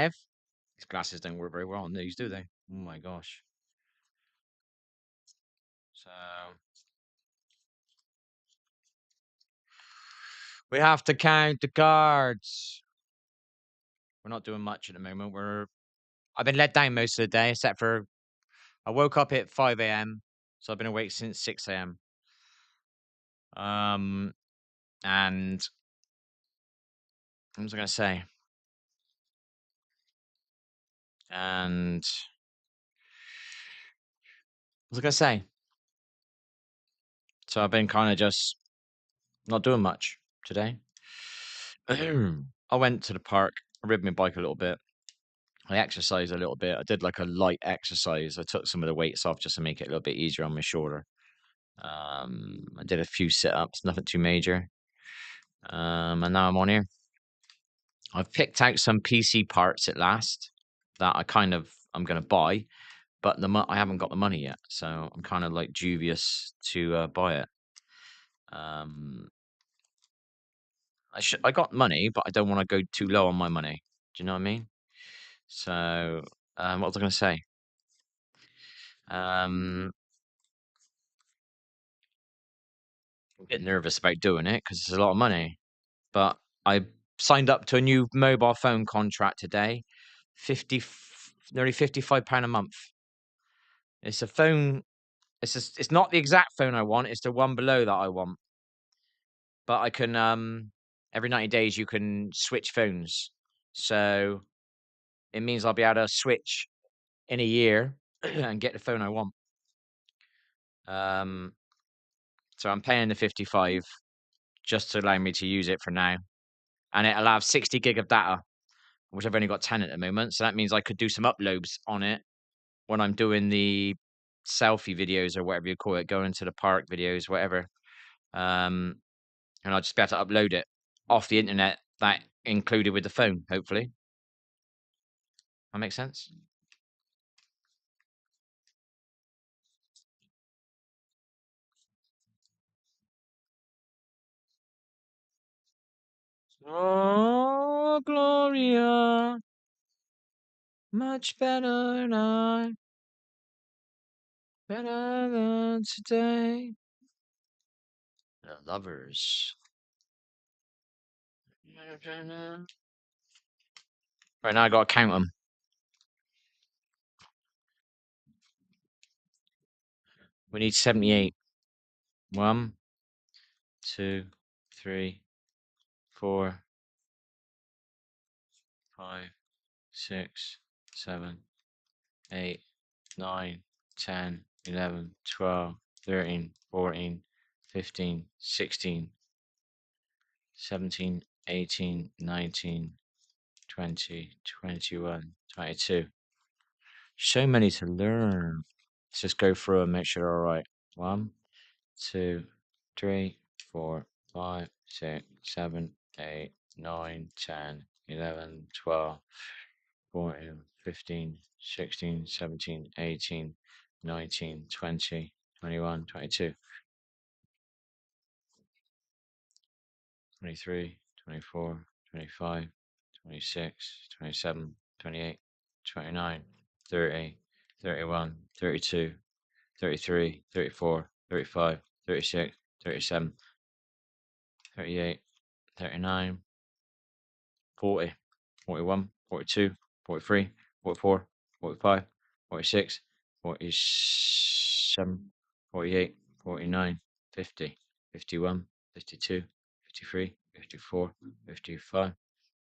have. These glasses don't work very well on these, do they? Oh my gosh. So we have to count the cards. We're not doing much at the moment. I've been let down most of the day, except for I woke up at 5 a.m. So I've been awake since 6 a.m. And what was I gonna say? And what was I gonna say? So I've been kind of just not doing much today. I went to the park, I rode my bike a little bit. I exercised a little bit. I did like a light exercise. I took some of the weights off just to make it a little bit easier on my shoulder. I did a few sit-ups, nothing too major. And now I'm on here. I've picked out some PC parts at last that I'm gonna buy, but I haven't got the money yet, so I'm kind of like dubious to buy it. Um, I got money, but I don't want to go too low on my money. Do you know what I mean? So, what was I going to say? I'm a bit nervous about doing it because it's a lot of money. But I signed up to a new mobile phone contract today, nearly £55 a month. It's a phone. It's not the exact phone I want. It's the one below that I want. But I can every 90 days you can switch phones. So it means I'll be able to switch in a year and get the phone I want. Um, so I'm paying the 55 just to allow me to use it for now, and it allows 60 gig of data, which I've only got 10 at the moment. So that means I could do some uploads on it when I'm doing the selfie videos or whatever you call it, going to the park videos, whatever. And I'll just be able to upload it off the internet, that included with the phone. Hopefully, that makes sense. Oh, Gloria, much better now, better than today. The lovers. Right now, I gotta count them. We need 78. 1, 2, 3, 4, 5, 6, 7, 8, 9, 10, 11, 12, 13, 14, 15, 16, 17, 18, 19, 20, 21, 22. So many to learn. Let's just go through and make sure they're all right. 1, 2, 3, 4, 5, 6, 7, 8, 9, 10, 11, 12, 14, 15, 16, 17, 18, 19, 20, 21, 22, 23, 24, 25, 26, 27, 28, 29, 30, 31, 32, 33, 34, 35, 36, 37, 38, 39, 40, 41, 42, 43, 44, 45, 46, 47, 48, 49, 50, 51, 52, 53, 54, 55,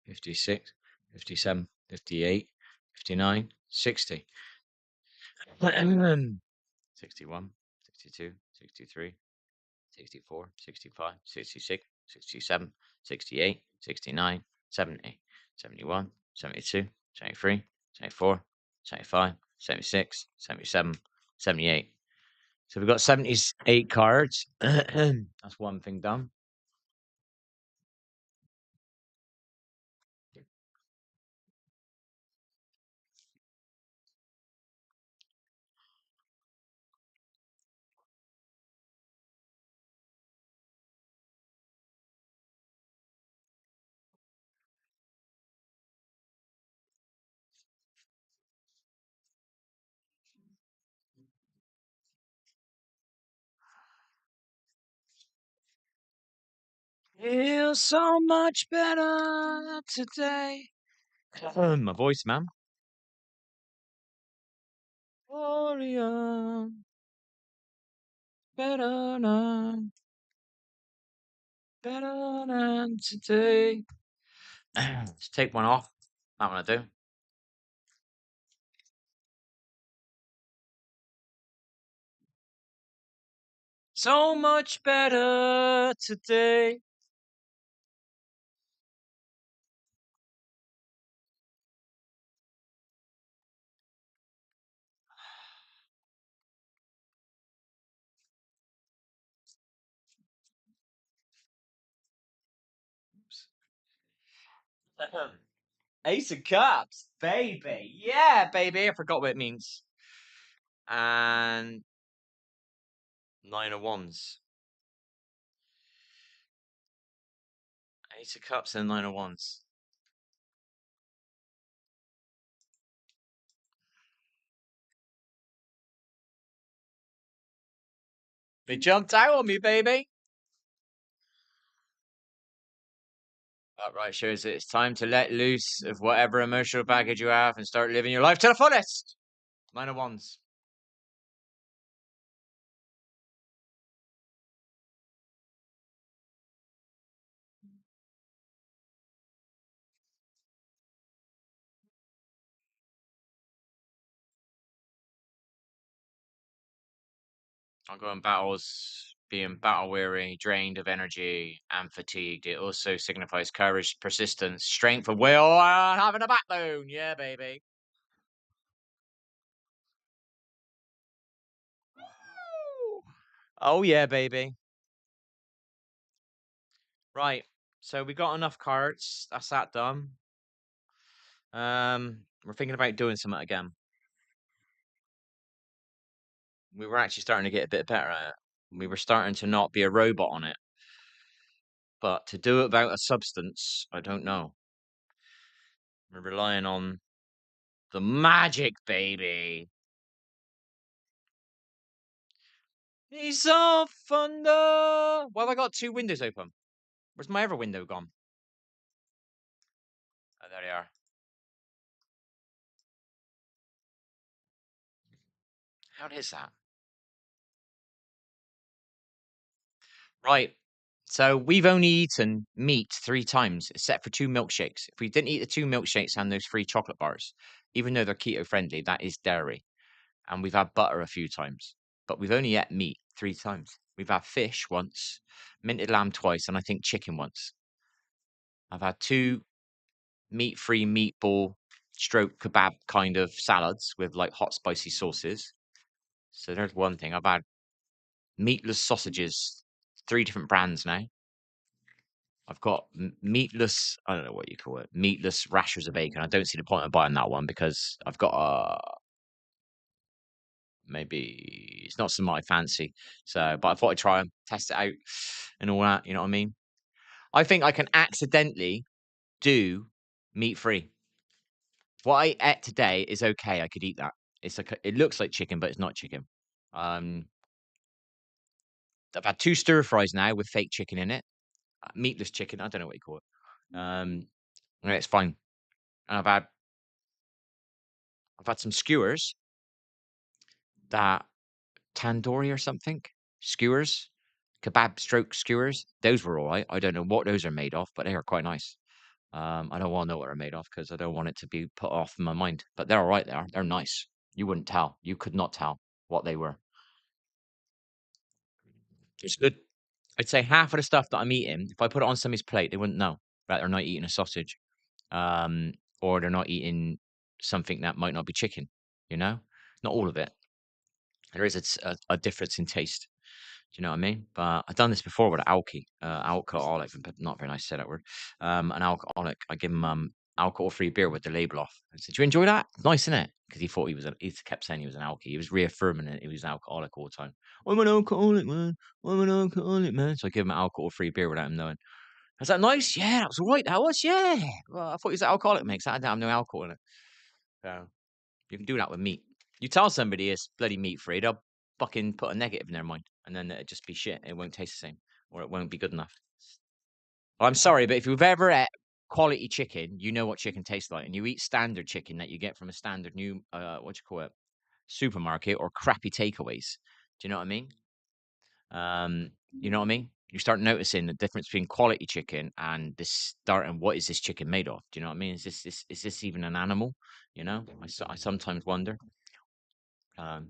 56, 57, 58, 59, 60. 61, 62, 63, 64, 65, 66, 67, 68, 69, 70, 71, 72, 73, 74, 75, 76, 77, 78. So we've got 78 cards. That's one thing done. Feel so much better today. My voice, man. Gloria. Better now. Better than today. Let's take one off. That one I do. So much better today. Ace of Cups, baby. Yeah, baby. I forgot what it means. And Nine of Wands. Ace of Cups and Nine of Wands. They jumped out on me, baby. That right shows that it's time to let loose of whatever emotional baggage you have and start living your life to the fullest. Nine of Wands. I'll go in battles being battle weary, drained of energy, and fatigued. It also signifies courage, persistence, strength of will, and having a backbone. Yeah, baby. Oh, yeah, baby. Right. So we got enough cards. That's that done. We're thinking about doing something again. We were actually starting to get a bit better at it. We were starting to not be a robot on it. But to do it without a substance, I don't know. We're relying on the magic, baby. He's off thunder. Why have I got two windows open? Where's my other window gone? Oh, there they are. How is that? Right. So we've only eaten meat 3 times, except for 2 milkshakes. If we didn't eat the 2 milkshakes and those 3 chocolate bars, even though they're keto friendly, that is dairy. And we've had butter a few times, but we've only ate meat 3 times. We've had fish once, minted lamb twice, and I think chicken once. I've had 2 meat-free meatball stroke kebab kind of salads with like hot spicy sauces. So there's one thing. I've had meatless sausages, 3 different brands now. I've got meatless, I don't know what you call it, meatless rashers of bacon. I don't see the point of buying that one because I've got maybe it's not something I fancy. So, but I thought I'd try them, test it out, and all that. You know what I mean? I think I can accidentally do meat free. What I ate today is okay. I could eat that. It's like it looks like chicken, but it's not chicken. Um, I've had 2 stir fries now with fake chicken in it, meatless chicken. I don't know what you call it. Yeah, it's fine. And I've had some skewers that tandoori or something skewers, kebab stroke skewers. Those were all right. I don't know what those are made of, but they are quite nice. I don't want to know what they're made of because I don't want it to be put off in my mind. But they're all right. They are. They're nice. You wouldn't tell. You could not tell what they were. It's good. I'd say half of the stuff that I'm eating, if I put it on somebody's plate, they wouldn't know that they're not eating a sausage, or they're not eating something that might not be chicken. You know, not all of it. There is a difference in taste. Do you know what I mean? But I've done this before with alcoholic, but not very nice to say that word. An alcoholic. I give him alcohol-free beer with the label off. I said, "Do you enjoy that? Nice, isn't it?" Because he thought he kept saying he was an alky. He was reaffirming it. He was an alcoholic all the time. I'm an alcoholic, man. I'm an alcoholic, man. So I give him alcohol-free beer without him knowing. Was that nice? Yeah, that was all right. That was, yeah. Well, I thought he was an alcoholic, mate. 'Cause I didn't have no alcohol in it. So you can do that with meat. You tell somebody it's bloody meat free, they'll fucking put a negative in their mind, and then it'll just be shit. It won't taste the same, or it won't be good enough. I'm sorry, but if you've ever ate quality chicken, you know what chicken tastes like, and you eat standard chicken that you get from a standard new what you call it, supermarket or crappy takeaways. Do you know what I mean? You know what I mean? You start noticing the difference between quality chicken and this starting. What is this chicken made of? Do you know what I mean? Is this even an animal? You know, I sometimes wonder. Um,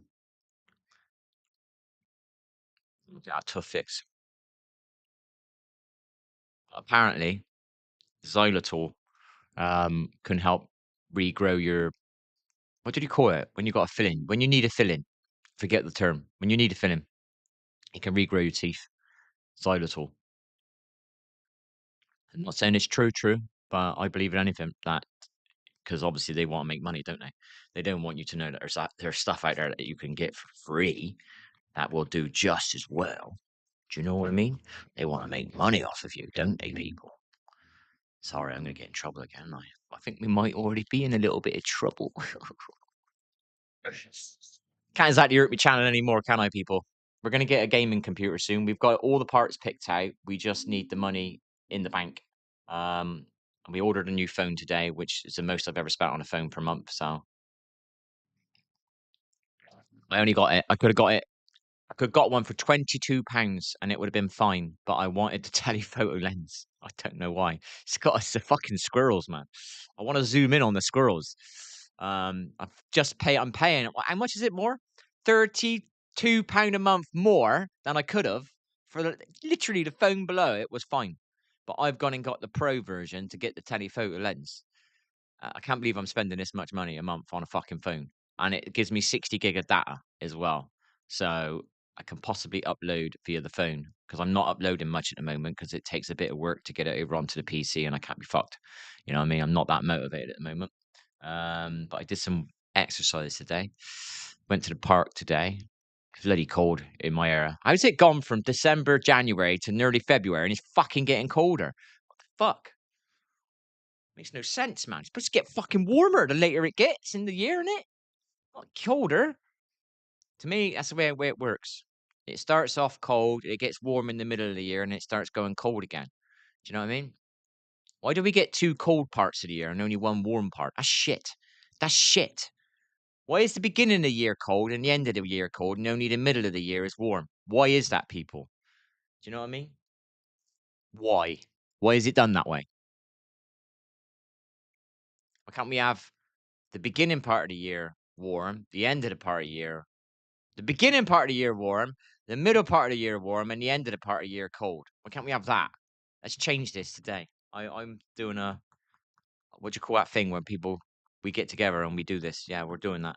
yeah, tough fix. Apparently, xylitol can help regrow your. What did you call it when you got a filling? When you need a filling, forget the term. When you need a filling, it can regrow your teeth. Xylitol. I'm not saying it's true, but I believe in anything that because obviously they want to make money, don't they? They don't want you to know that there's stuff out there that you can get for free that will do just as well. Do you know what I mean? They want to make money off of you, don't they, people? Sorry, I'm going to get in trouble again. I think we might already be in a little bit of trouble. Can't exactly hurt my channel anymore, can I, people? We're going to get a gaming computer soon. We've got all the parts picked out. We just need the money in the bank. And we ordered a new phone today, which is the most I've ever spent on a phone per month. So I only got it. I could have got it. I could have got one for £22 and it would have been fine. But I wanted the telephoto lens. I don't know why. It's the fucking squirrels, man. I want to zoom in on the squirrels. I'm paying. How much is it more? £32 a month more than I could have for literally the phone below it was fine. But I've gone and got the pro version to get the telephoto lens. I can't believe I'm spending this much money a month on a fucking phone, and it gives me 60 gig of data as well. So I can possibly upload via the phone because I'm not uploading much at the moment because it takes a bit of work to get it over onto the PC, and I can't be fucked. You know what I mean? I'm not that motivated at the moment. But I did some exercise today. Went to the park today. It's bloody cold in my area. How's it gone from December, January to nearly February, and it's fucking getting colder? What the fuck? Makes no sense, man. It's supposed to get fucking warmer the later it gets in the year, innit? Not colder. To me, that's the way it works. It starts off cold, it gets warm in the middle of the year, and it starts going cold again. Do you know what I mean? Why do we get two cold parts of the year and only one warm part? That's shit. That's shit. Why is the beginning of the year cold and the end of the year cold and only the middle of the year is warm? Why is that, people? Do you know what I mean? Why? Why is it done that way? Why can't we have the beginning part of the year warm, the end of the part of the year, the beginning part of the year warm, the middle part of the year warm, and the end of the part of the year cold? Why can't we have that? Let's change this today. I'm doing a what do you call that thing when people we get together and we do this? Yeah, we're doing that.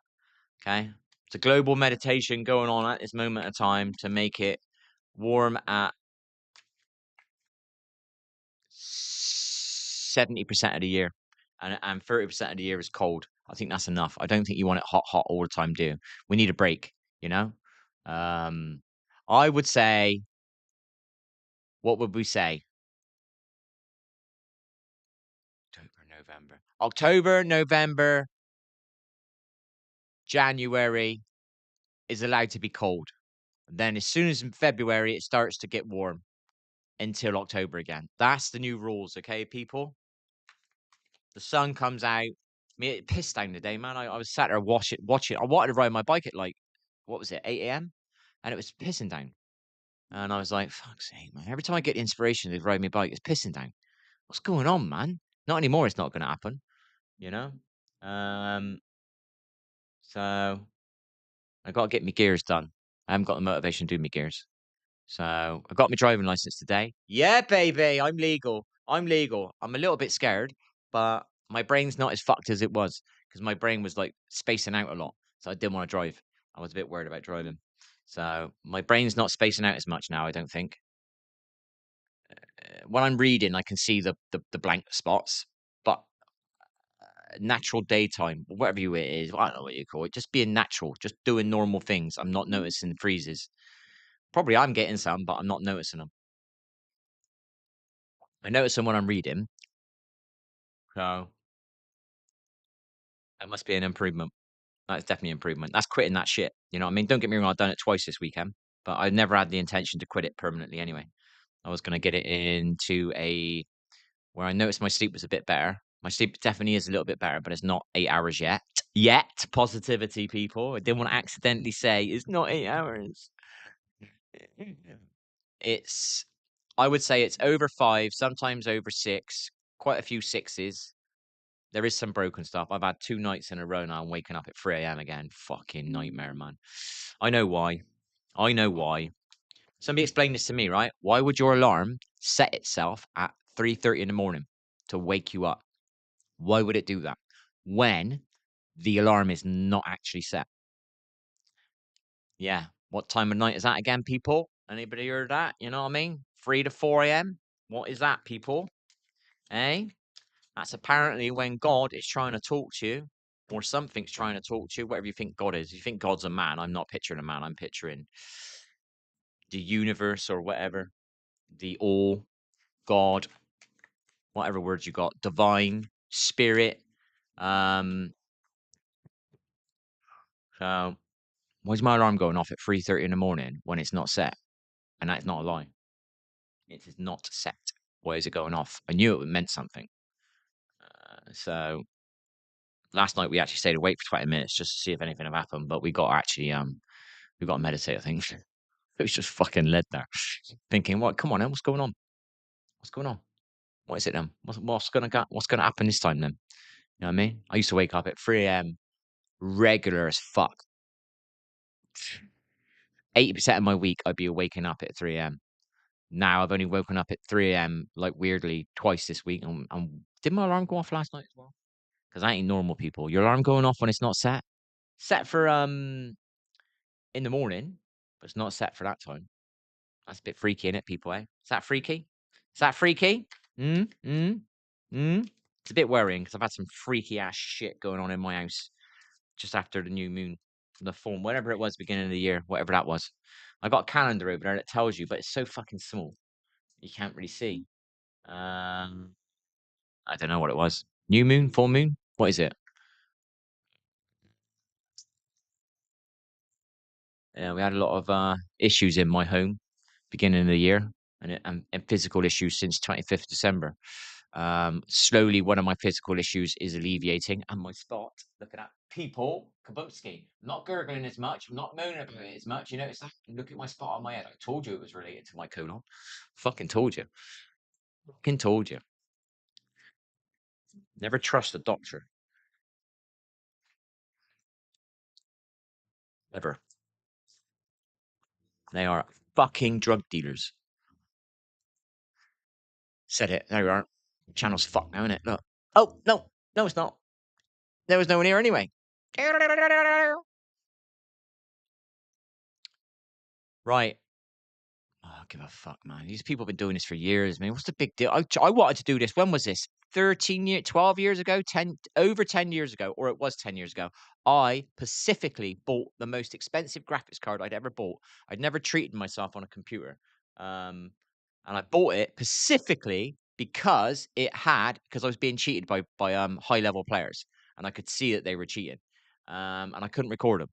Okay. It's a global meditation going on at this moment of time to make it warm at 70% of the year, and 30% of the year is cold. I think that's enough. I don't think you want it hot all the time, do you? We need a break, you know? Um, I would say, what would we say? October, November, January is allowed to be cold. Then as soon as in February, it starts to get warm until October again. That's the new rules, okay, people? The sun comes out. Me, it pissed down today, man. I was sat there watching. I wanted to ride my bike at like, what was it, 8 a.m. And it was pissing down. And I was like, fuck's sake, man. Every time I get the inspiration to ride my bike, it's pissing down. What's going on, man? Not anymore. It's not going to happen, you know? Um, so I got to get my gears done. I haven't got the motivation to do my gears. So I got my driving license today. Yeah, baby, I'm legal. I'm legal. I'm a little bit scared, but my brain's not as fucked as it was because my brain was like spacing out a lot. So I didn't want to drive. I was a bit worried about driving. So my brain's not spacing out as much now, I don't think. When I'm reading, I can see the blank spots, but natural daytime, whatever it is, I don't know what you call it, just being natural, just doing normal things. I'm not noticing freezes. Probably I'm getting some, but I'm not noticing them. I notice them when I'm reading, so that must be an improvement. That's definitely an improvement. That's quitting that shit. You know what I mean? Don't get me wrong, I've done it twice this weekend, but I never had the intention to quit it permanently anyway. I was gonna get it into a where I noticed my sleep was a bit better. My sleep definitely is a little bit better, but it's not 8 hours yet. Yet, positivity, people. I didn't want to accidentally say it's not 8 hours. It's, I would say it's over 5, sometimes over 6, quite a few sixes. There is some broken stuff. I've had 2 nights in a row now. I'm waking up at 3 a.m. again. Fucking nightmare, man. I know why. I know why. Somebody explain this to me, right? Why would your alarm set itself at 3:30 in the morning to wake you up? Why would it do that when the alarm is not actually set? Yeah. What time of night is that again, people? Anybody heard that? You know what I mean? 3 to 4 a.m. What is that, people? Eh? That's apparently when God is trying to talk to you, or something's trying to talk to you, whatever you think God is. If you think God's a man, I'm not picturing a man, I'm picturing the universe or whatever, the all, God, whatever words you got, divine, spirit. Um, so why's my alarm going off at 3:30 in the morning when it's not set? And that's not a lie. It is not set. Why is it going off? I knew it meant something. So last night we actually stayed awake for 20 minutes just to see if anything had happened, but we got actually we got to meditate, I think. It was just fucking led there. Thinking, what, come on then, what's going on? What's going on? What is it then? What's gonna happen this time then? You know what I mean? I used to wake up at 3 a.m. regular as fuck. 80% of my week I'd be waking up at 3 a.m. Now I've only woken up at 3 a.m. like weirdly twice this week. Did my alarm go off last night as well? Because I ain't normal, people. Your alarm going off when it's not set. Set for in the morning, but it's not set for that time. That's a bit freaky, isn't it, people, eh? Is that freaky? Is that freaky? Mm, mm, mm. It's a bit worrying because I've had some freaky ass shit going on in my house just after the new moon, the form, whatever it was, beginning of the year, whatever that was. I got a calendar over there that tells you, but it's so fucking small. You can't really see. Um, I don't know what it was. New moon, full moon? What is it? Yeah, we had a lot of issues in my home beginning of the year and physical issues since 25th December. Slowly, one of my physical issues is alleviating, and my spot. Look at that, people. Kabutsky. I'm not gurgling as much. I'm not moaning about it as much. You know, it's like, look at my spot on my head. I told you it was related to my colon. Fucking told you. Fucking told you. Never trust a doctor. Ever. They are fucking drug dealers. Said it. There we are. Channel's fucked now, isn't it? Look. Oh, no. No, it's not. There was no one here anyway. Right. Oh, give a fuck, man. These people have been doing this for years, man. What's the big deal? I wanted to do this. When was this? 12 years ago, 10, over 10 years ago, or it was 10 years ago. I specifically bought the most expensive graphics card I'd ever bought. I'd never treated myself on a computer. Um, and I bought it specifically because I was being cheated by high level players and I could see that they were cheating. And I couldn't record them.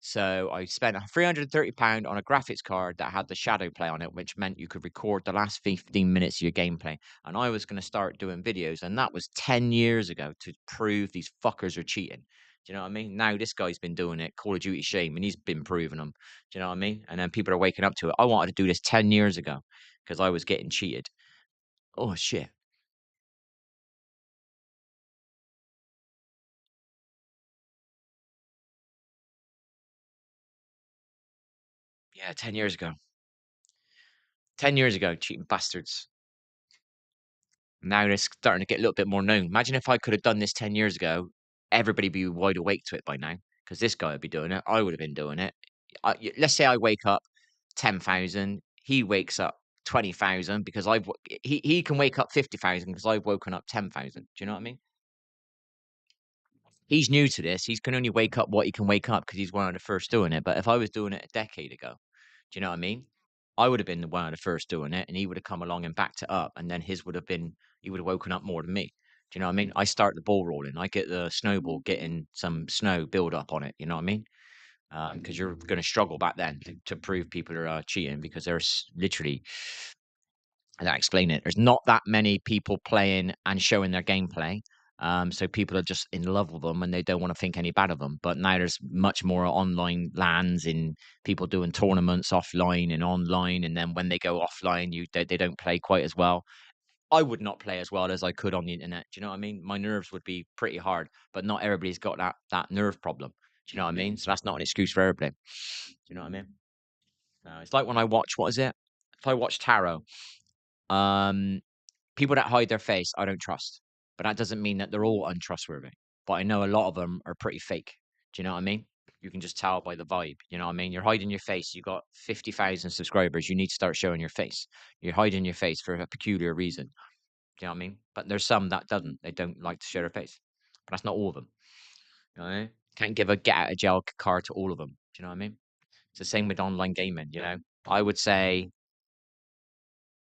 So I spent £330 on a graphics card that had the shadow play on it, which meant you could record the last 15 minutes of your gameplay. And I was going to start doing videos, and that was 10 years ago to prove these fuckers are cheating. Do you know what I mean? Now this guy's been doing it, Call of Duty shame, and he's been proving them. Do you know what I mean? And then people are waking up to it. I wanted to do this 10 years ago because I was getting cheated. Oh shit. Yeah, 10 years ago. 10 years ago, cheating bastards. Now it's starting to get a little bit more known. Imagine if I could have done this 10 years ago, everybody be wide awake to it by now because this guy would be doing it. I would have been doing it. Let's say I wake up 10,000. He wakes up 20,000 because he can wake up 50,000 because I've woken up 10,000. Do you know what I mean? He's new to this. He can only wake up what he can wake up because he's one of the first doing it. But if I was doing it a decade ago, do you know what I mean? I would have been the one of the first doing it, and he would have come along and backed it up, and then his would have been he would have woken up more than me. Do you know what I mean? I start the ball rolling. I get the snowball getting some snow build up on it. You know what I mean? Because you're going to struggle back then to prove people are cheating because there's literally I don't explain it. There's not that many people playing and showing their gameplay. So people are just in love with them and they don't want to think any bad of them. But now there's much more online lands and people doing tournaments offline and online. And then when they go offline, they don't play quite as well. I would not play as well as I could on the internet. Do you know what I mean? My nerves would be pretty hard, but not everybody's got that nerve problem. Do you know what I mean? So that's not an excuse for everybody. Do you know what I mean? It's like when I watch, what is it? If I watch tarot, um, people that hide their face, I don't trust. But that doesn't mean that they're all untrustworthy. But I know a lot of them are pretty fake. Do you know what I mean? You can just tell by the vibe. You know what I mean? You're hiding your face. You got 50,000 subscribers. You need to start showing your face. You're hiding your face for a peculiar reason. Do you know what I mean? But there's some that doesn't. They don't like to show their face. But that's not all of them. You know what I mean? Can't give a get out of jail card to all of them. Do you know what I mean? It's the same with online gaming. You know, I would say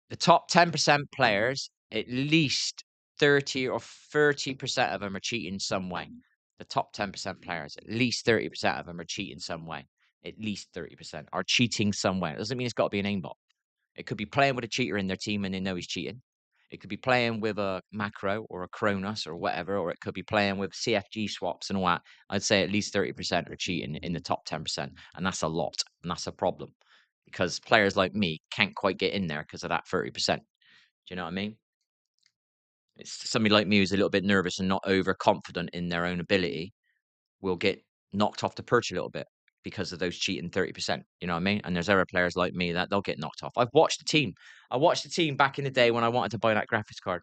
the top 10% players, at least 30 or 30% of them are cheating some way. The top 10% players, at least 30% of them are cheating some way. At least 30% are cheating some way. It doesn't mean it's got to be an aimbot. It could be playing with a cheater in their team and they know he's cheating. It could be playing with a macro or a Cronus or whatever, or it could be playing with CFG swaps and all that. I'd say at least 30% are cheating in the top 10%. And that's a lot. And that's a problem because players like me can't quite get in there because of that 30%. Do you know what I mean? It's somebody like me who's a little bit nervous and not overconfident in their own ability will get knocked off the perch a little bit because of those cheating 30%. You know what I mean? And there's other players like me that they'll get knocked off. I've watched the team. I watched the team back in the day when I wanted to buy that graphics card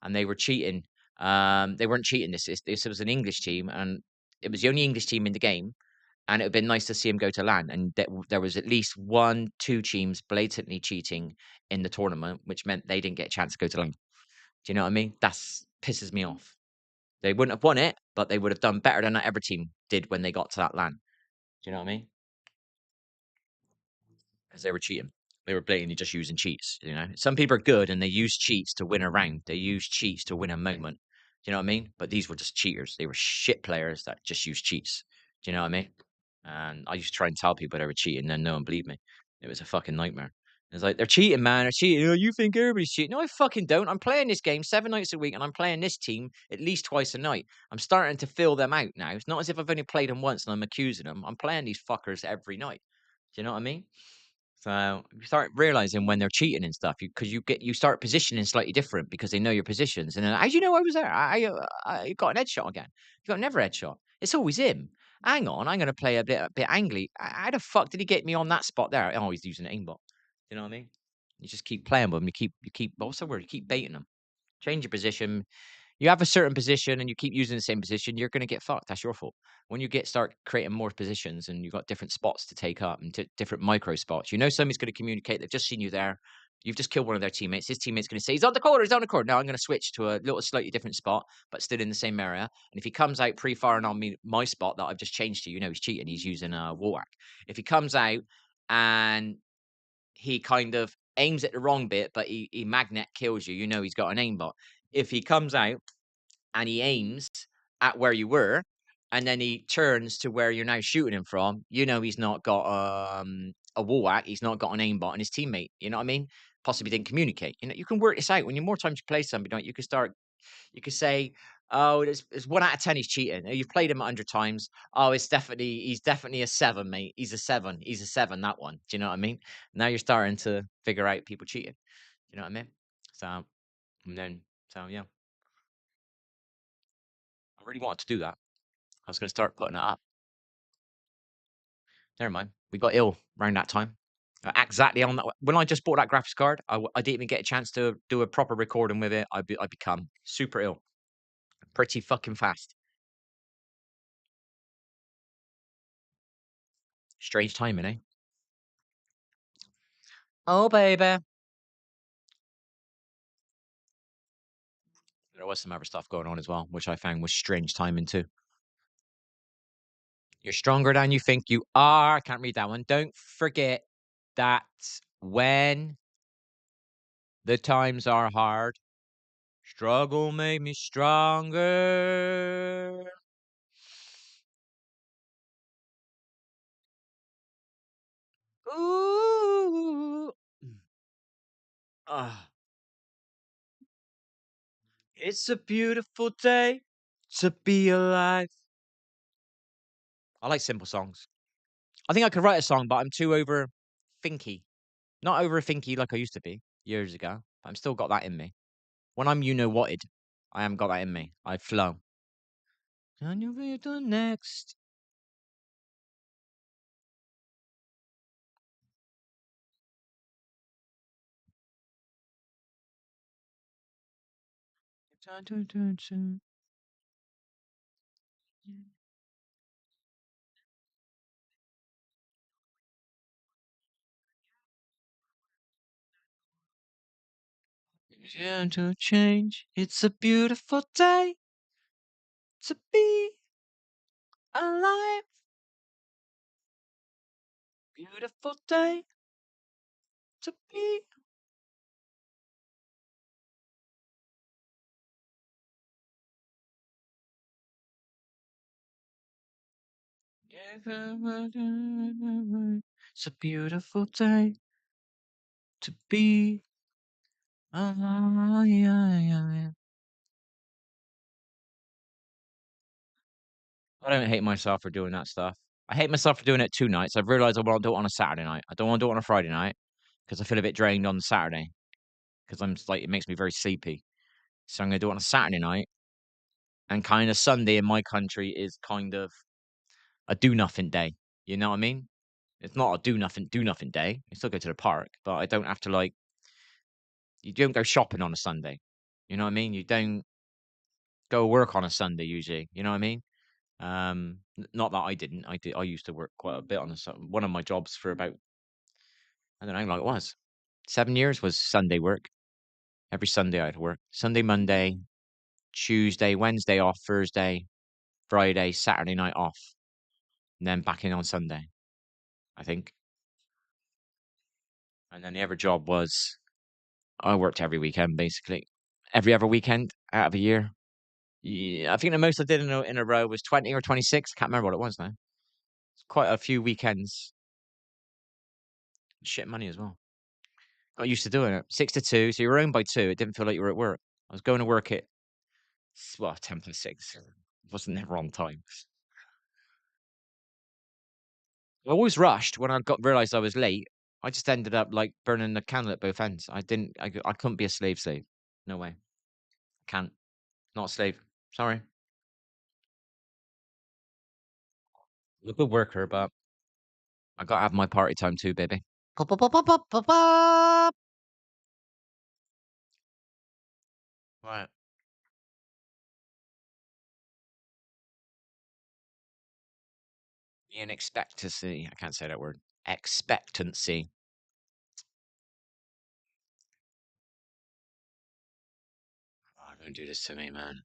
and they were cheating. They weren't cheating. This was an English team and it was the only English team in the game. And it would have been nice to see him go to LAN. And there was at least 1, 2 teams blatantly cheating in the tournament, which meant they didn't get a chance to go to LAN. Do you know what I mean? That's pisses me off. They wouldn't have won it, but they would have done better than that every team did when they got to that LAN. Do you know what I mean? Because they were cheating. They were blatantly just using cheats. You know, some people are good and they use cheats to win a round. They use cheats to win a moment. Do you know what I mean? But these were just cheaters. They were shit players that just used cheats. Do you know what I mean? And I used to try and tell people they were cheating, and no one believed me. It was a fucking nightmare. It's like they're cheating, man. They're cheating. Oh, you think everybody's cheating? No, I fucking don't. I'm playing this game 7 nights a week, and I'm playing this team at least twice a night. I'm starting to fill them out now. It's not as if I've only played them once and I'm accusing them. I'm playing these fuckers every night. Do you know what I mean? So you start realizing when they're cheating and stuff, because you start positioning slightly different because they know your positions. And then, how do you know I was there? I got an headshot again. You got another headshot. It's always him. Hang on, I'm going to play a bit angry. How the fuck did he get me on that spot there? Oh, he's using an aimbot. You know what I mean? You just keep playing with them. You keep. What's the word? You keep baiting them. Change your position, you have a certain position and you keep using the same position, you're going to get fucked. That's your fault. When you start creating more positions and you've got different spots to take up and different micro spots, you know somebody's going to communicate. They've just seen you there. You've just killed one of their teammates. His teammate's going to say, he's on the corner, he's on the corner. Now I'm going to switch to a little slightly different spot, but still in the same area. And if he comes out pre-firing on me, my spot that I've just changed to, you know he's cheating. He's using a wall hack. If he comes out and he kind of aims at the wrong bit, but he magnet kills you, you know he's got an aimbot. If he comes out and he aims at where you were, and then he turns to where you're now shooting him from, you know he's not got a wall hack, he's not got an aimbot, and his teammate, you know what I mean? Possibly didn't communicate. You know, you can work this out when you more times you play somebody, don't you? You could say, oh, there's 1 out of 10 he's cheating. You've played him 100 times. Oh, he's definitely a 7, mate. He's a 7. He's a 7, that one. Do you know what I mean? Now you're starting to figure out people cheating. Do you know what I mean? So and then yeah. I really wanted to do that. I was going to start putting it up. Never mind. We got ill around that time. Exactly on that. When I just bought that graphics card, I didn't even get a chance to do a proper recording with it. I become super ill, pretty fucking fast. Strange timing, eh? Oh, baby. There was some other stuff going on as well, which I found was strange timing too. You're stronger than you think you are. I can't read that one. Don't forget that when the times are hard, struggle made me stronger. Ooh. Ah. It's a beautiful day to be alive. I like simple songs. I think I could write a song, but I'm too over thinky. Not over thinky like I used to be years ago. But I'm still got that in me. When I'm you know whated, I haven't got that in me. I flow. Can you read the next? Gentle change. It's a beautiful day to be alive. Beautiful day to be. It's a beautiful day to be alive. I don't hate myself for doing that stuff. I hate myself for doing it 2 nights. I've realized I want to do it on a Saturday night. I don't want to do it on a Friday night because I feel a bit drained on the Saturday because I'm like it makes me very sleepy. So I'm gonna do it on a Saturday night and kind of Sunday in my country is kind of a do nothing day. You know what I mean? It's not a do nothing day. You still go to the park, but I don't have to like you don't go shopping on a Sunday. You know what I mean? You don't go work on a Sunday usually. You know what I mean? Not that I didn't. I did. I used to work quite a bit on a one of my jobs for about I don't know how long it was. 7 years was Sunday work. Every Sunday I had to work. Sunday, Monday, Tuesday, Wednesday off, Thursday, Friday, Saturday night off, and then back in on Sunday. I think. And then the other job was I worked every weekend basically. Every other weekend out of a year. Yeah, I think the most I did in a row was 20 or 26. Can't remember what it was now. It's quite a few weekends. Shit money as well. Got used to doing it. 6 to 2, so you were home by 2. It didn't feel like you were at work. I was going to work at well, 10 to 6. Wasn't never on time. I always rushed when I got realized I was late. I just ended up like burning the candle at both ends. I didn't. I couldn't be a slave. No way. Can't. Not a slave. Sorry. I'm a good worker, but I gotta have my party time too, baby. Pop, pop, pop, pop, pop, pop, pop. Right. Be an expectancy. I can't say that word. Expectancy. Oh, don't do this to me, man.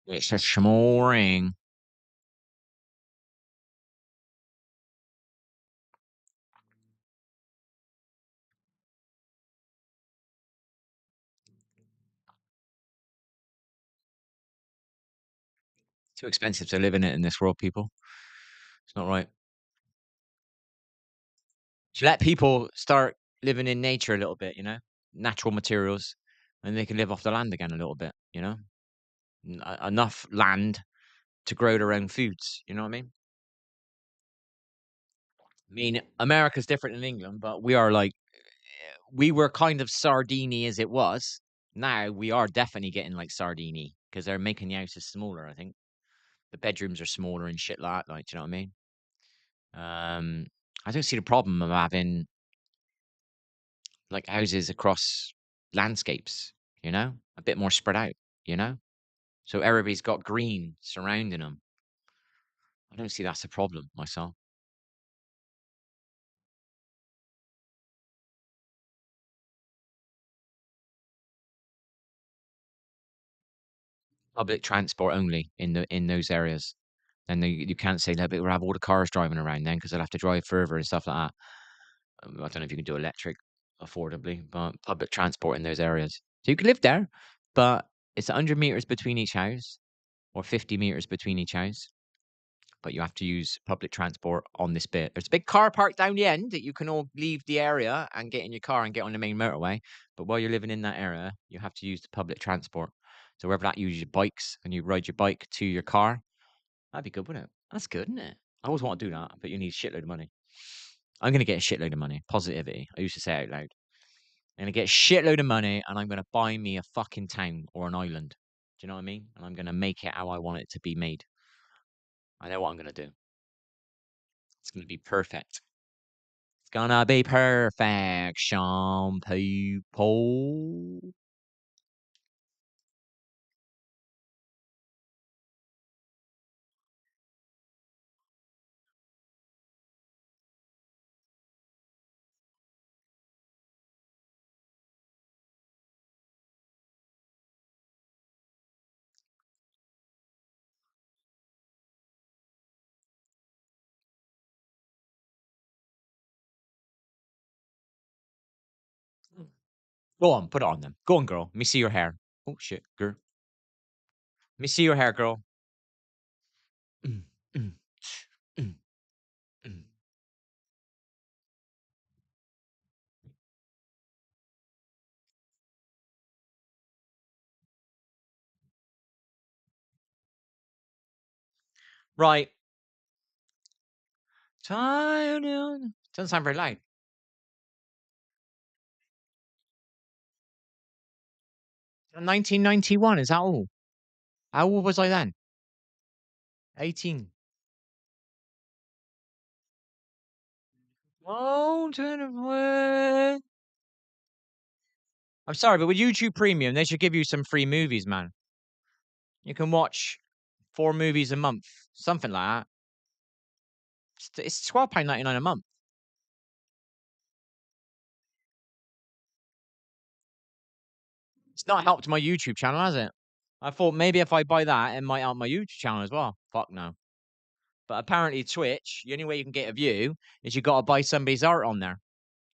It's a schmoring. Too expensive to live in it in this world, people. It's not right. To let people start living in nature a little bit, natural materials, and they can live off the land again a little bit. Enough land to grow their own foods. You know what I mean? I mean, America's different than England, but we are like, we were kind of sardini as it was. Now we are definitely getting like sardini because they're making the houses smaller. I think the bedrooms are smaller and shit like that. Like, do you know what I mean? I don't see the problem of having like houses across landscapes, a bit more spread out, you know? So everybody's got green surrounding them. I don't see that's a problem myself. Public transport only in those areas. And you can't say that, but we'll have all the cars driving around then because they'll have to drive further and stuff like that. I don't know if you can do electric affordably, but public transport in those areas. So you can live there, but it's 100 meters between each house or 50 meters between each house. but you have to use public transport on this bit. There's a big car park down the end that you can all leave the area and get in your car and get on the main motorway. But while you're living in that area, you have to use the public transport. So wherever that uses your bikes and you ride your bike to your car, that'd be good, wouldn't it? That's good, isn't it? I always want to do that, but you need a shitload of money. I'm going to get a shitload of money. Positivity. I used to say it out loud. I'm going to get a shitload of money and I'm going to buy me a fucking town or an island. Do you know what I mean? And I'm going to make it how I want it to be made. I know what I'm going to do. It's going to be perfect. It's going to be perfect, Sean people. Go on, put it on them. Go on, girl. Let me see your hair. Oh, shit, girl. Let me see your hair, girl. Mm, mm, mm, mm. Right. Doesn't sound very loud. 1991, is that all? How old was I then? 18. Mountain of Wind. I'm sorry, but with YouTube Premium, they should give you some free movies, man. You can watch 4 movies a month, something like that. It's £12.99 a month. It's not helped my YouTube channel, has it? I thought maybe if I buy that, it might help my YouTube channel as well. Fuck no. But apparently, Twitch, the only way you can get a view is you got to buy somebody's art on there.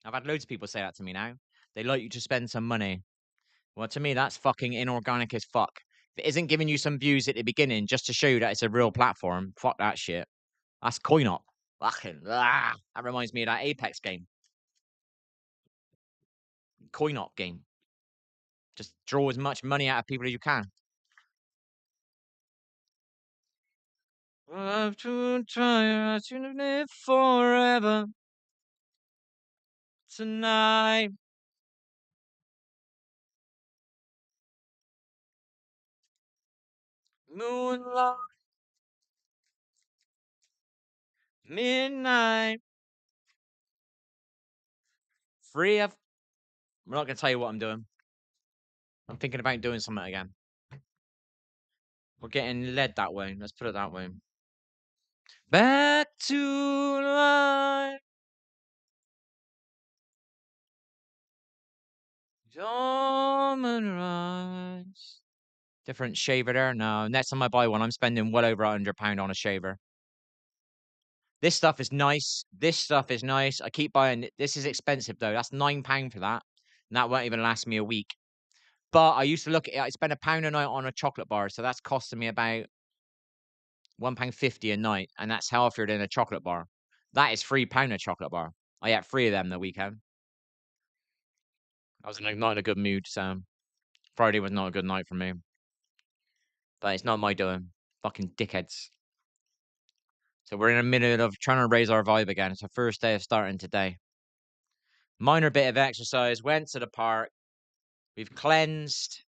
I've had loads of people say that to me now. They like you to spend some money. Well, to me, that's fucking inorganic as fuck. If it isn't giving you some views at the beginning just to show you that it's a real platform, fuck that shit. That's coin op. Fucking, that reminds me of that Apex game. Coin op game. Just draw as much money out of people as you can. Love to try to live forever tonight. Moonlight, midnight, free of. I'm not gonna tell you what I'm doing. I'm thinking about doing something again. We're getting led that way. Let's put it that way. Back to life. Diamond rise. Different shaver there. No, next time I buy one, I'm spending well over £100 on a shaver. This stuff is nice. This stuff is nice. I keep buying it. This is expensive though. That's £9 for that. And that won't even last me a week. But I used to look at it. I spend £1 a night on a chocolate bar. So that's costing me about £1.50 a night. And that's healthier than a chocolate bar. That is £3 a chocolate bar. I ate 3 of them the weekend. I was not in a good mood, so Friday was not a good night for me. But it's not my doing. Fucking dickheads. So we're in the middle of trying to raise our vibe again. It's our first day of starting today. Minor bit of exercise. Went to the park. We've cleansed.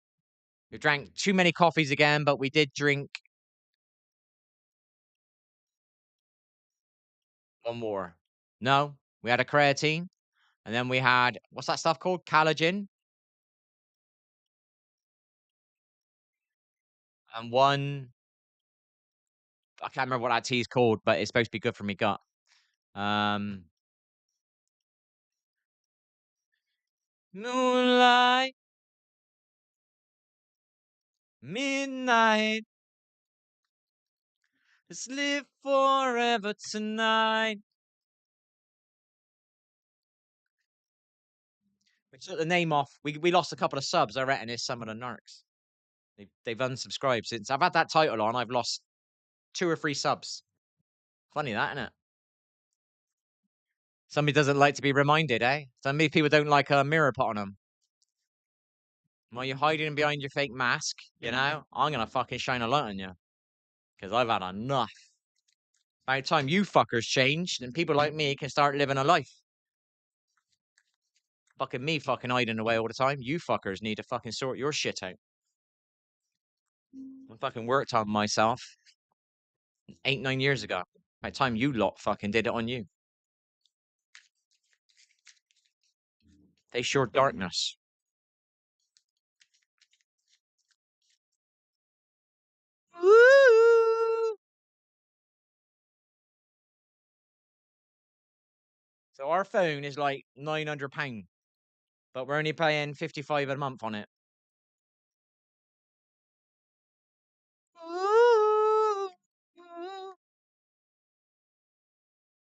We drank too many coffees again, but we did drink one more. No, we had a creatine. And then we had, what's that stuff called? Collagen. And one, I can't remember what that tea is called, but it's supposed to be good for me gut. Um, Moonlight, midnight, let's live forever tonight. We took the name off. We lost a couple of subs. I reckon it's some of the narcs. They've unsubscribed since I've had that title on. I've lost 2 or 3 subs. Funny that, isn't it? Somebody doesn't like to be reminded, eh? Some people don't like a mirror put on them. While you're hiding behind your fake mask, you know, I'm gonna fucking shine a light on you. Because I've had enough. By the time you fuckers change, then people like me can start living a life. Fucking me fucking hiding away all the time. You fuckers need to fucking sort your shit out. I fucking worked on myself 8, 9 years ago. By the time you lot fucking did it on you. Face your darkness. Woo! So our phone is like £900, but we're only paying 55 a month on it.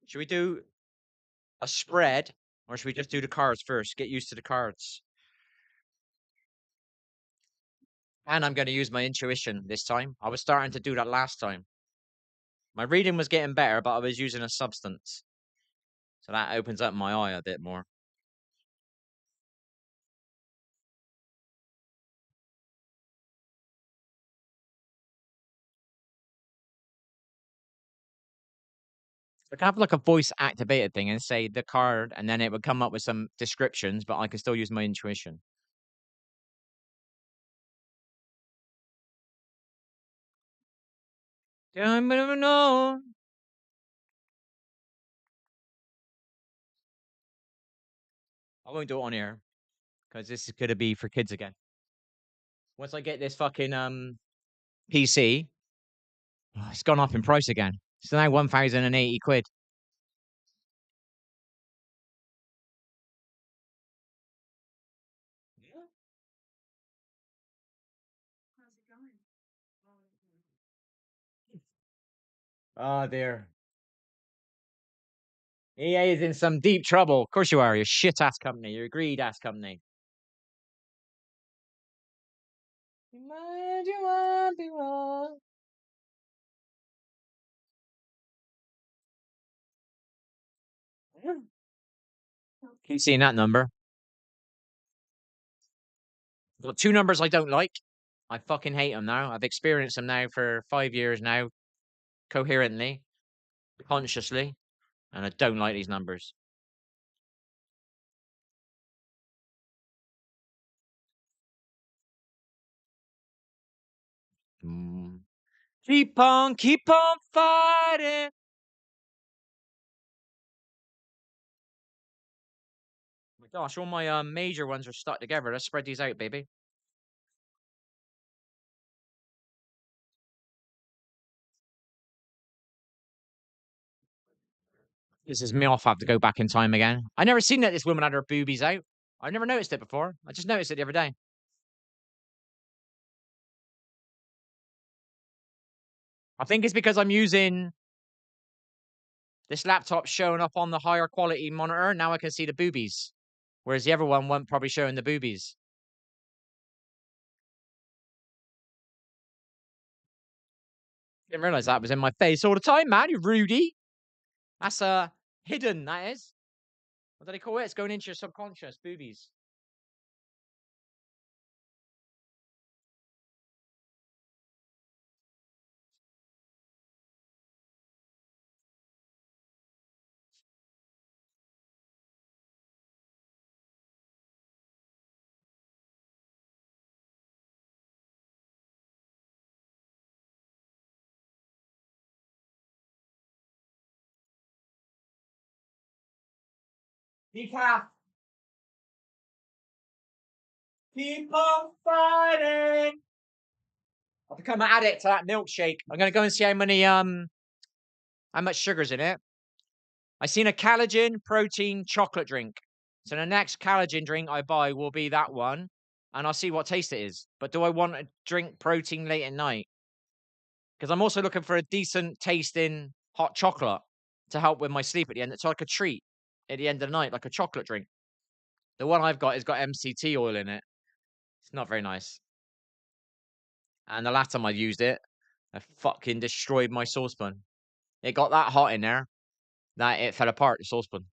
Should we do a spread, or should we just do the cards first? Get used to the cards. And I'm going to use my intuition this time. I was starting to do that last time. My reading was getting better, but I was using a substance. So that opens up my eye a bit more. I could have like a voice activated thing and say the card, and then it would come up with some descriptions, but I can still use my intuition. I know. I won't do it on here because this is gonna be for kids again. Once I get this fucking PC, it's gone up in price again. It's now 1,080 quid. Oh dear. EA is in some deep trouble. Of course you are. You're a shit ass company. You're a greed ass company. You might be wrong. Keep seeing that number. Got two numbers I don't like. I fucking hate them now. I've experienced them now for 5 years now, coherently, consciously, and I don't like these numbers. Mm. Keep on fighting. Oh my gosh, all my major ones are stuck together. Let's spread these out, baby. This is me off. I have to go back in time again. I never seen that this woman had her boobies out. I never noticed it before. I just noticed it the other day. I think it's because I'm using this laptop showing up on the higher quality monitor. Now I can see the boobies. Whereas the other one wasn't probably showing the boobies. Didn't realize that was in my face all the time, man. You Rudy. That's hidden, that is. What do they call it? It's going into your subconscious, boobies. Decaf. Keep on fighting. I've become an addict to that milkshake. I'm gonna go and see how much sugar's in it. I seen a collagen protein chocolate drink. So the next collagen drink I buy will be that one, and I'll see what taste it is. But do I want to drink protein late at night? Because I'm also looking for a decent tasting hot chocolate to help with my sleep at the end. It's like a treat at the end of the night, like a chocolate drink. The one I've got has got MCT oil in it. It's not very nice. And the last time I used it, I fucking destroyed my saucepan. It got that hot in there that it fell apart, the saucepan.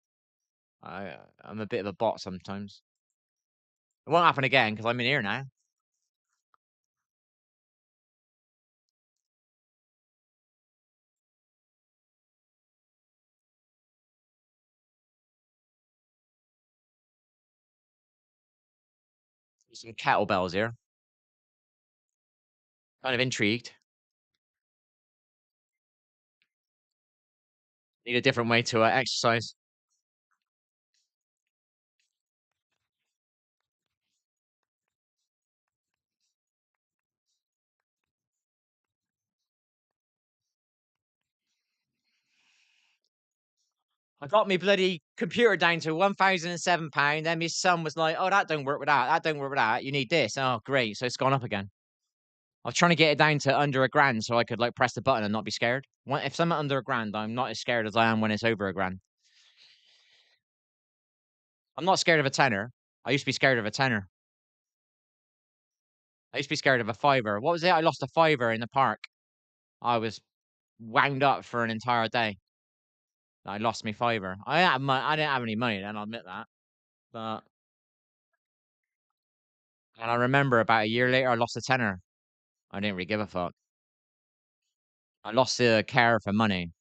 I'm a bit of a bot sometimes. It won't happen again because I'm in here now. Some kettlebells here. Kind of intrigued. Need a different way to exercise. I got me bloody computer down to £1,007. Then my son was like, "Oh, that don't work with that. That don't work with that. You need this." Oh, great. So it's gone up again. I was trying to get it down to under £1,000 so I could like press the button and not be scared. If something under £1,000, I'm not as scared as I am when it's over £1,000. I'm not scared of a tenner. I used to be scared of a tenner. I used to be scared of a fiver. What was it? I lost a fiver in the park. I was wound up for an entire day. I lost me fiver. I didn't have any money then, I'll admit that. But and I remember about a year later I lost a tenner. I didn't really give a fuck. I lost the care for money.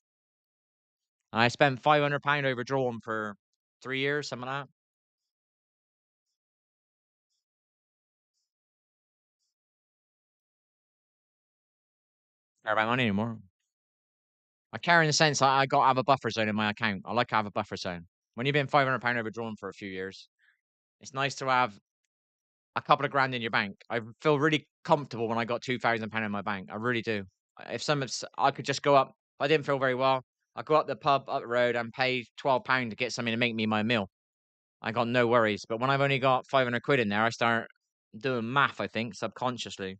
I spent £500 overdrawn for 3 years, something like that. Care about money anymore. I care in the sense I got to have a buffer zone in my account. I like to have a buffer zone. When you've been £500 overdrawn for a few years, it's nice to have a couple of grand in your bank. I feel really comfortable when I got £2,000 in my bank. I really do. If I could just go up. I didn't feel very well. I go up the pub up the road and pay £12 to get something to make me my meal. I got no worries. But when I've only got 500 quid in there, I start doing math. I think subconsciously.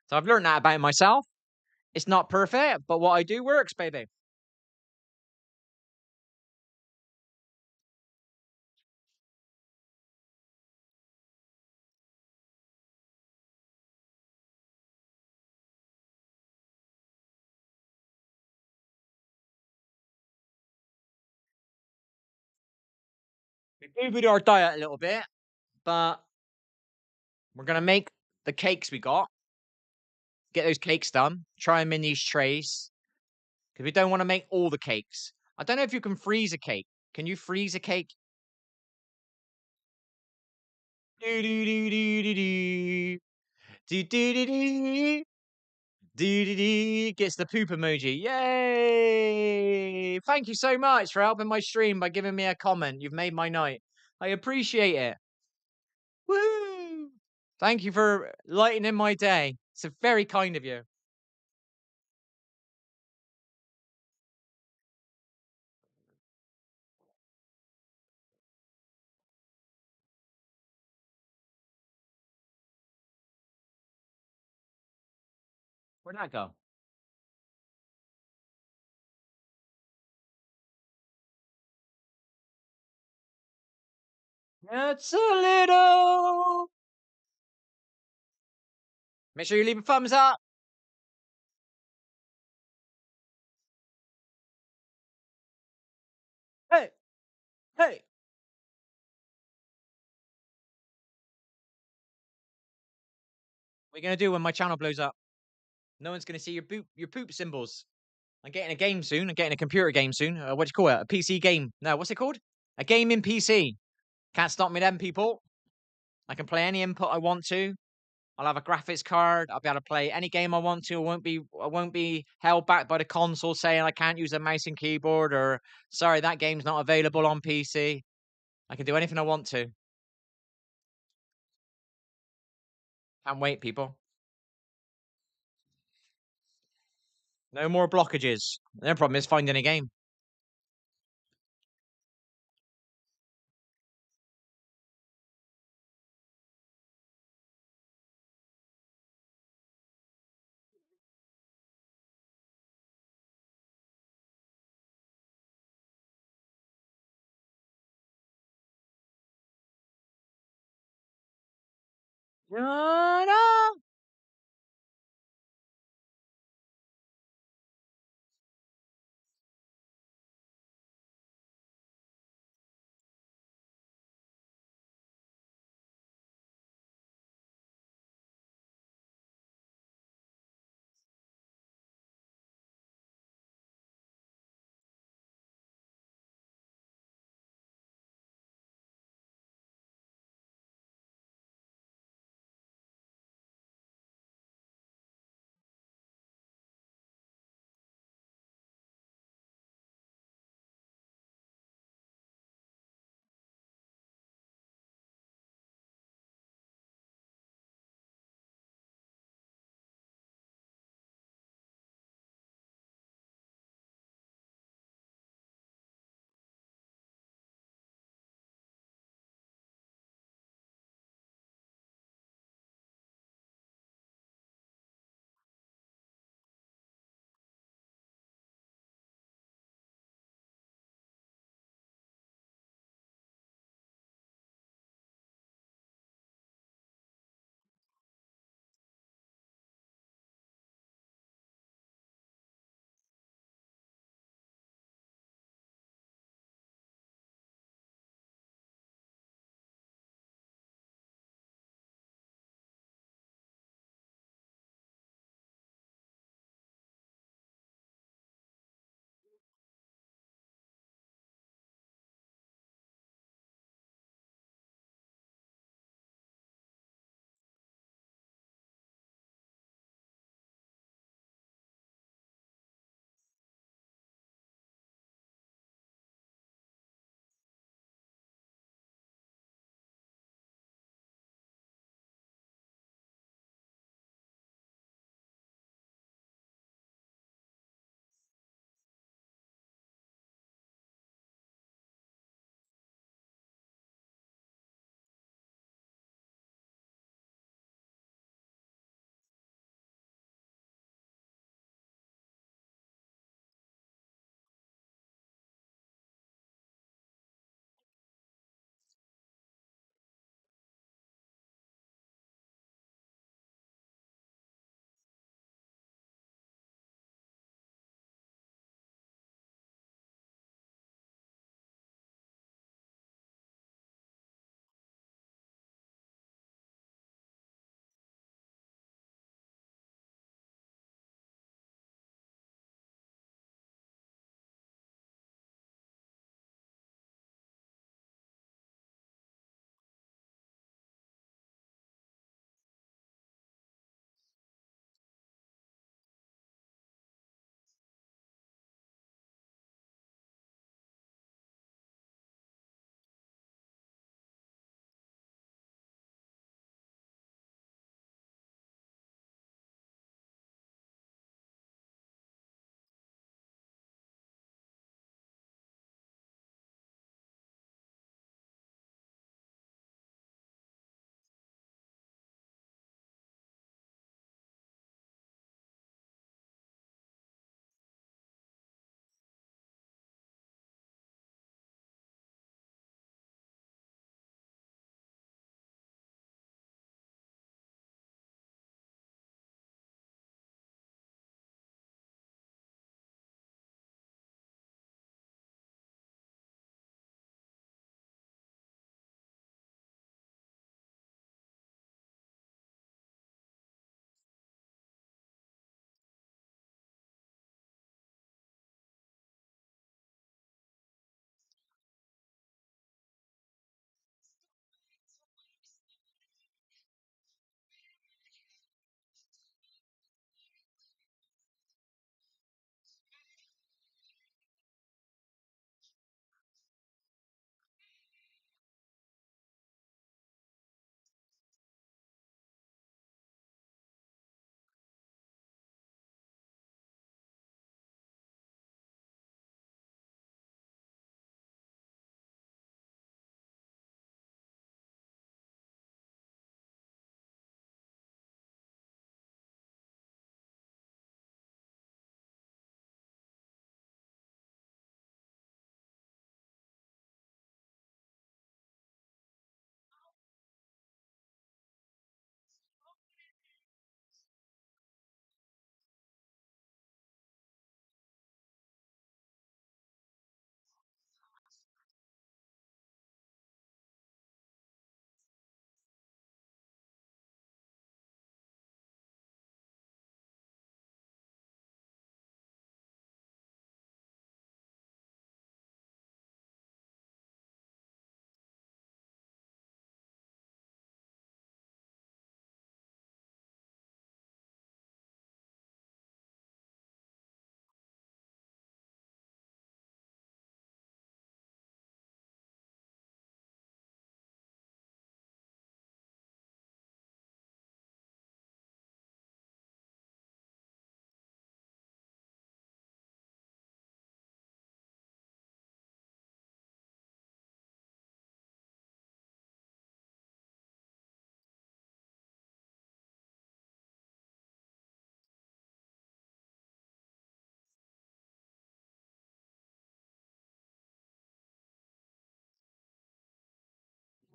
So I've learned that about myself. It's not perfect, but what I do works, baby. We boobied our diet a little bit, but we're gonna make the cakes we got. Get those cakes done. Try them in these trays because we don't want to make all the cakes. I don't know if you can freeze a cake. Can you freeze a cake? Do do do do do do do do do do do do do gets the poop emoji. Yay! Thank you so much for helping my stream by giving me a comment. You've made my night. I appreciate it. Woo! Thank you for lightening my day. It's very kind of you. Where'd that go? It's a little. Make sure you leave a thumbs up. Hey, hey. What are you gonna do when my channel blows up? No one's gonna see your poop symbols. I'm getting a game soon. I'm getting a computer game soon. What do you call it? A PC game. No, what's it called? A gaming PC. Can't stop me then, people. I can play any input I want to. I'll have a graphics card. I'll be able to play any game I want to. I won't be held back by the console saying I can't use a mouse and keyboard or sorry, that game's not available on PC. I can do anything I want to. Can't wait, people. No more blockages. Their problem is finding a game. Ta-da!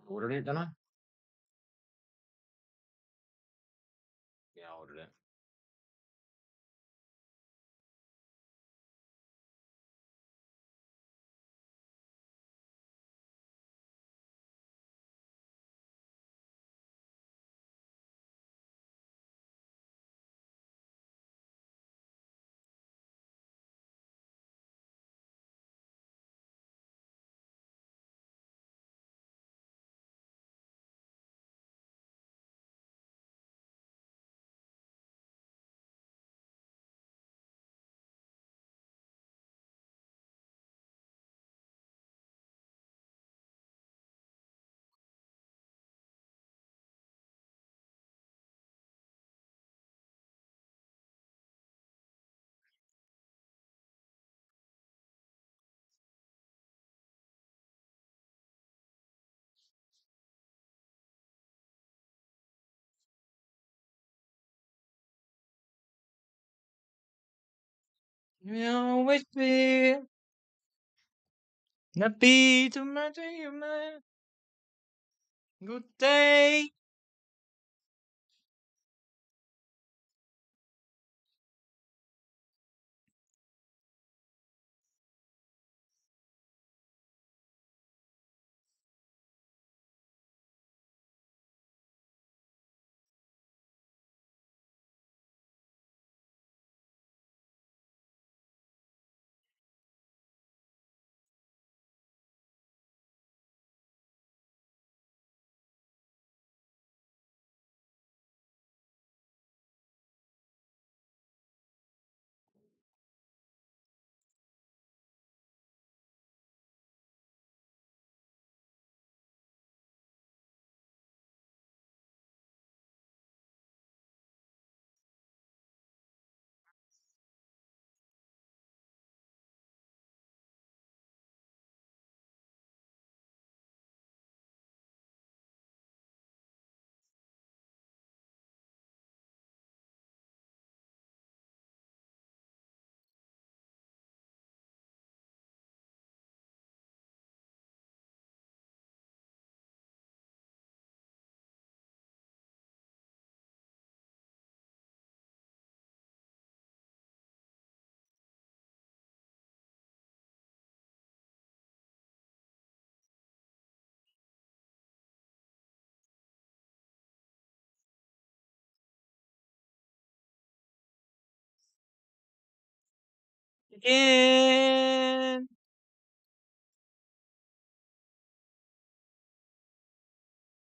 Ordered it, didn't I? Yeah, I ordered it. You always be happy to meet you, man. Good day. Yeah.